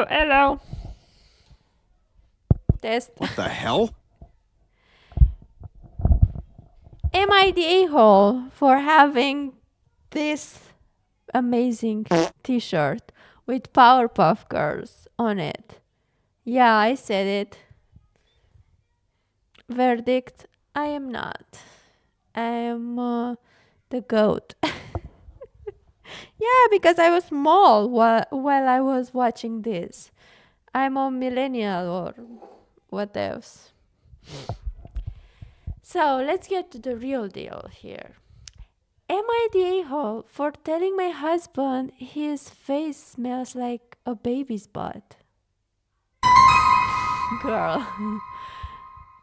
Hello. Test. What the hell? Am I the a-hole for having this amazing t-shirt with Powerpuff Girls on it? Yeah, I said it. Verdict, I am not. I am the goat. Yeah, because I was small while I was watching this. I'm a millennial or what else. So let's get to the real deal here. Am I the a-hole for telling my husband his face smells like a baby's butt? Girl.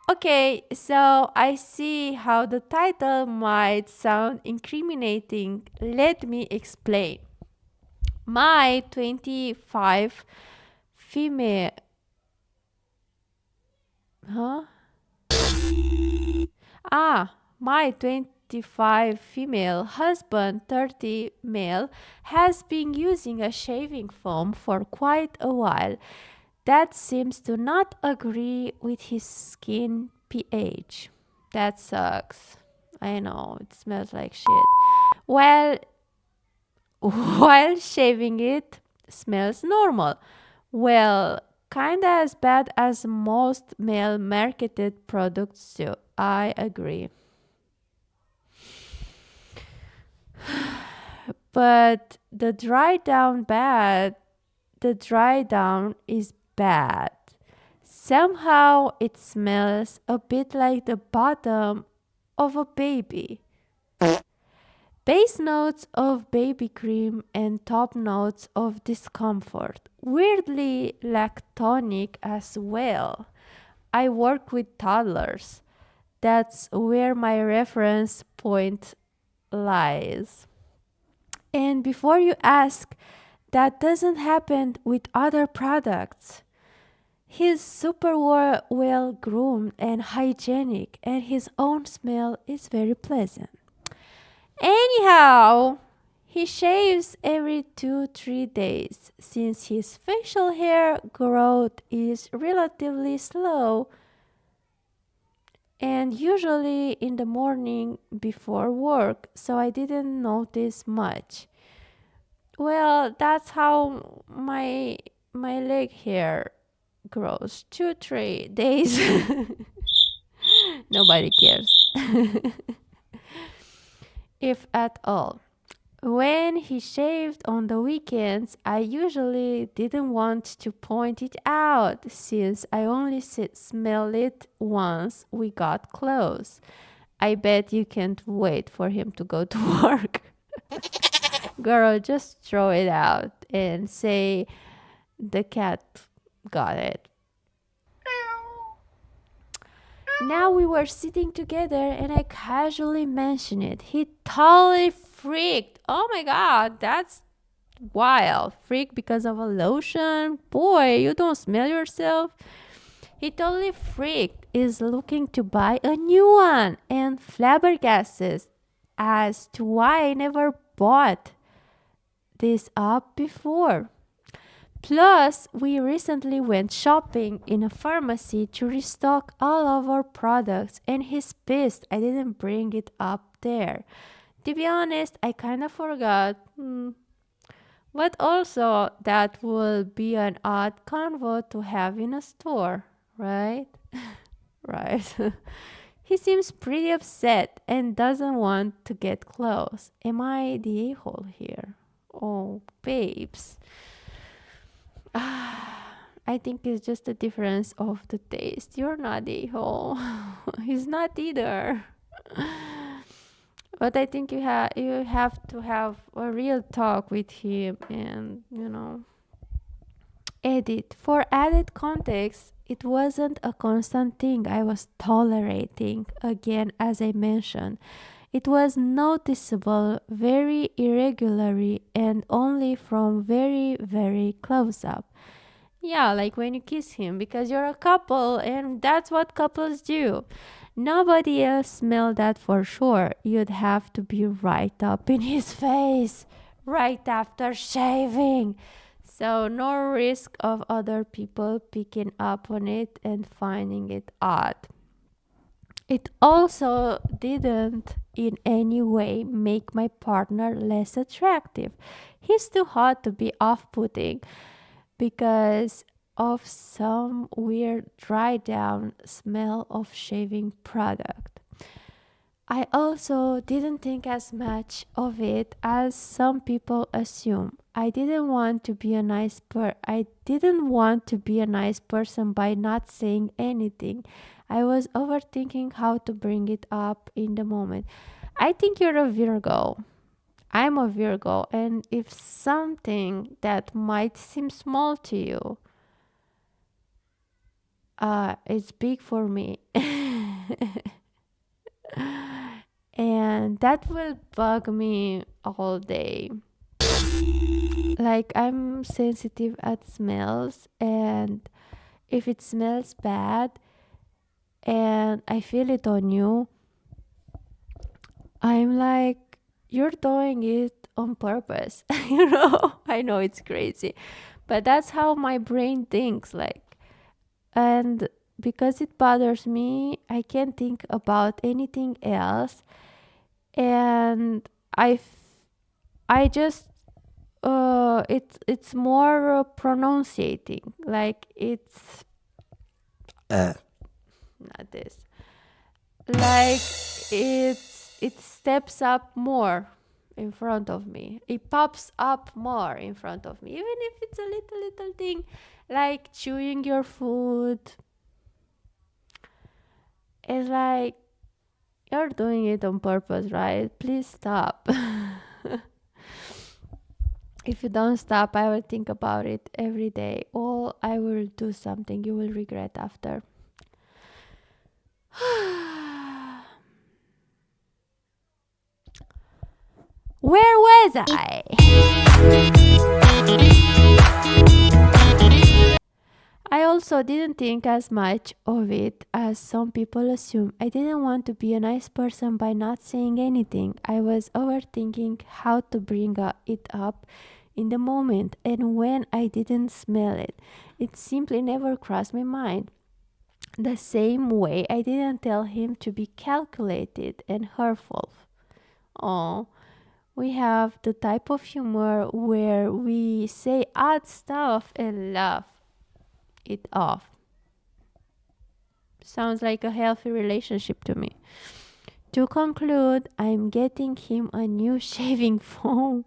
Okay, so I see how the title might sound incriminating. Let me explain. My 25 female. Huh? My 25 female husband, 30 male, has been using a shaving foam for quite a while. That seems to not agree with his skin pH. That sucks. I know, it smells like shit. Well, while shaving it, smells normal. Well, kinda as bad as most male marketed products do. I agree. But the dry down is bad. Somehow it smells a bit like the bottom of a baby. Base notes of baby cream and top notes of discomfort. Weirdly lactonic as well. I work with toddlers. That's where my reference point lies. And before you ask, that doesn't happen with other products. He's super well groomed and hygienic, and his own smell is very pleasant. Anyhow, he shaves every 2-3 days since his facial hair growth is relatively slow and usually in the morning before work, so I didn't notice much. Well, that's how my leg hair grows. 2-3 days. Nobody cares. If at all. When he shaved on the weekends, I usually didn't want to point it out since I only smelled it once we got close. I bet you can't wait for him to go to work. Girl, just throw it out and say the cat got it. Now we were sitting together and I casually mentioned it. He totally freaked. Oh my god, that's wild. Freak because of a lotion? Boy, you don't smell yourself? He totally freaked, is looking to buy a new one and flabbergasted as to why I never bought this up before. Plus, we recently went shopping in a pharmacy to restock all of our products, and he's pissed I didn't bring it up there. To be honest, I kind of forgot. But also, that will be an odd convo to have in a store, right? Right. He seems pretty upset and doesn't want to get close. Am I the a-hole here? Oh, babes. I think it's just a difference of the taste. You're not the a-hole. He's not either. But I think you have to have a real talk with him and edit. For added context, it wasn't a constant thing I was tolerating. Again, as I mentioned, it was noticeable, very irregularly, and only from very, very close up. Yeah, like when you kiss him because you're a couple and that's what couples do. Nobody else smelled that for sure. You'd have to be right up in his face right after shaving. So, no risk of other people picking up on it and finding it odd. It also didn't in any way make my partner less attractive. He's too hot to be off putting because of some weird dry down smell of shaving product. I also didn't think as much of it as some people assume. I didn't want to be a nice person by not saying anything. I was overthinking how to bring it up in the moment. I think you're a Virgo. I'm a Virgo, and if something that might seem small to you, it's big for me. And that will bug me all day. Like, I'm sensitive at smells, and if it smells bad and I feel it on you, I'm like, you're doing it on purpose. I know it's crazy, but that's how my brain thinks. Like, and because it bothers me, I can't think about anything else. And I just it's more pronunciating, like it's not this, like it steps up more in front of me, it pops up more in front of me, even if it's a little thing, like chewing your food. It's like, you're doing it on purpose, right? Please stop. If you don't stop, I will think about it every day, or I will do something you will regret after. Where was I? I also didn't think as much of it as some people assume. I didn't want to be a nice person by not saying anything. I was overthinking how to bring it up in the moment, and when I didn't smell it, it simply never crossed my mind. The same way I didn't tell him to be calculated and hurtful. Oh, we have the type of humor where we say odd stuff and laugh it off. Sounds like a healthy relationship to me. To conclude, I'm getting him a new shaving foam.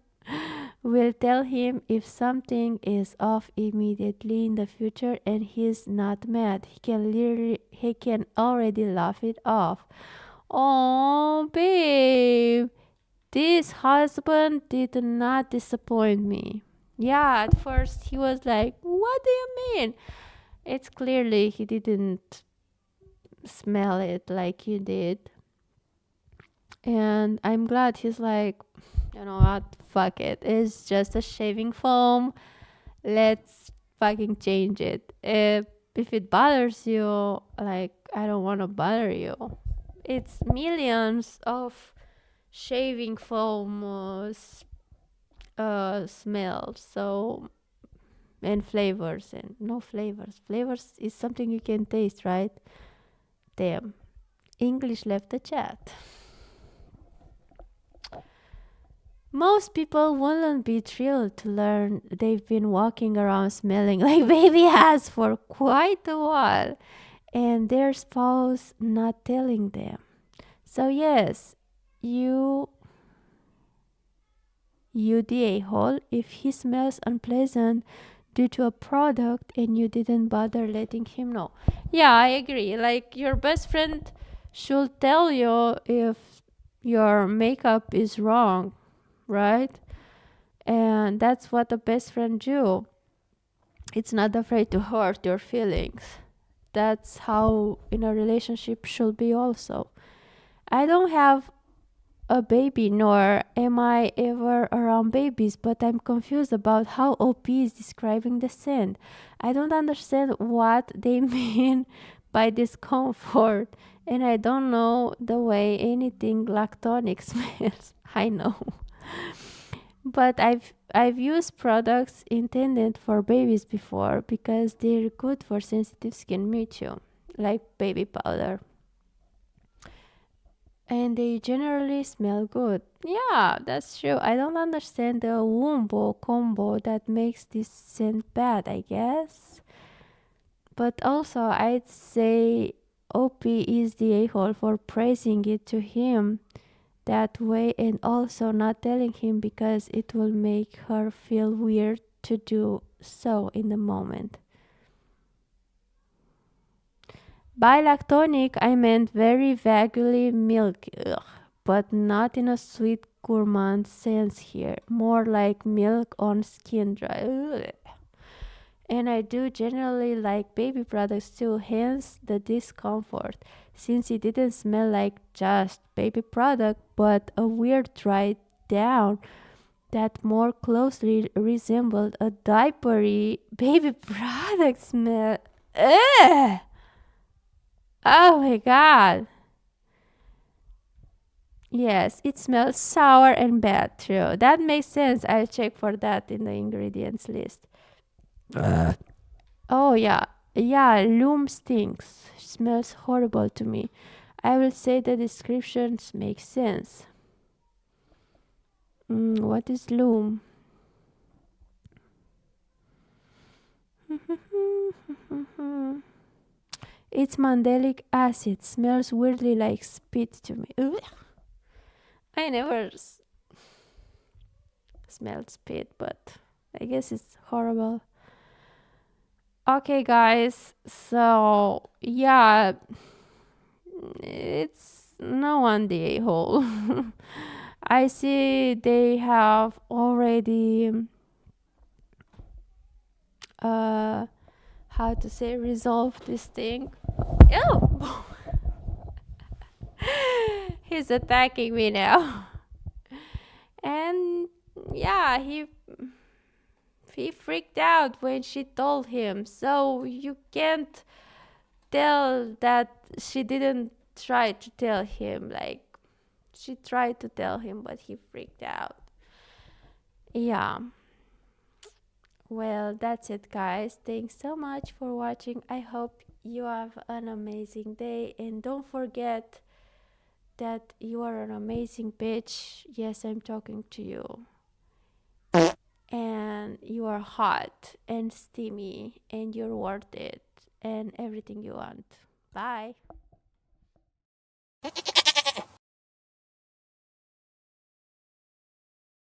We'll tell him if something is off immediately in the future, and he's not mad. He can already laugh it off. Oh, babe, this husband did not disappoint me. Yeah, at first he was like, "What do you mean?" It's clearly he didn't smell it like you did. And I'm glad he's like, you know what, fuck it. It's just a shaving foam. Let's fucking change it. If it bothers you, like, I don't want to bother you. It's millions of shaving foam smells. So, and flavors, and no flavors. Flavors is something you can taste, right? Damn. English left the chat. Most people wouldn't be thrilled to learn they've been walking around smelling like baby has for quite a while, and their spouse not telling them. So yes, you the a-hole, if he smells unpleasant due to a product and you didn't bother letting him know. Yeah, I agree. Like, your best friend should tell you if your makeup is wrong, right? And that's what a best friend do. It's not afraid to hurt your feelings. That's how in a relationship should be also. I don't have a baby, nor am I ever around babies, but I'm confused about how OP is describing the scent. I don't understand what they mean by discomfort, and I don't know the way anything lactonic smells. I know. But I've used products intended for babies before because they're good for sensitive skin, me too, like baby powder. And they generally smell good. Yeah, that's true. I don't understand the wombo combo that makes this scent bad, I guess. But also, I'd say OP is the a hole for praising it to him that way and also not telling him because it will make her feel weird to do so in the moment. By lactonic, I meant very vaguely milk, ugh, but not in a sweet gourmand sense here. More like milk on skin dry. Ugh. And I do generally like baby products too, hence the discomfort, since it didn't smell like just baby product, but a weird dried down that more closely resembled a diapery baby product smell. Ugh! Oh my god. Yes, it smells sour and bad, true. That makes sense. I'll check for that in the ingredients list. Oh yeah. Yeah, loom stinks. Smells horrible to me. I will say the descriptions make sense. What is loom? It's mandelic acid. Smells weirdly like spit to me. Ugh. I never smelled spit, but I guess it's horrible. Okay, guys. So yeah, it's no one the a hole. I see they have already uh how to say resolved this thing. Oh, he's attacking me now. And yeah, he freaked out when she told him. So you can't tell that she didn't try to tell him. Like she tried to tell him, but he freaked out. Yeah. Well, that's it, guys. Thanks so much for watching. I hope you have an amazing day. And don't forget that you are an amazing bitch. Yes, I'm talking to you. And you are hot and steamy, and you're worth it, and everything you want. Bye.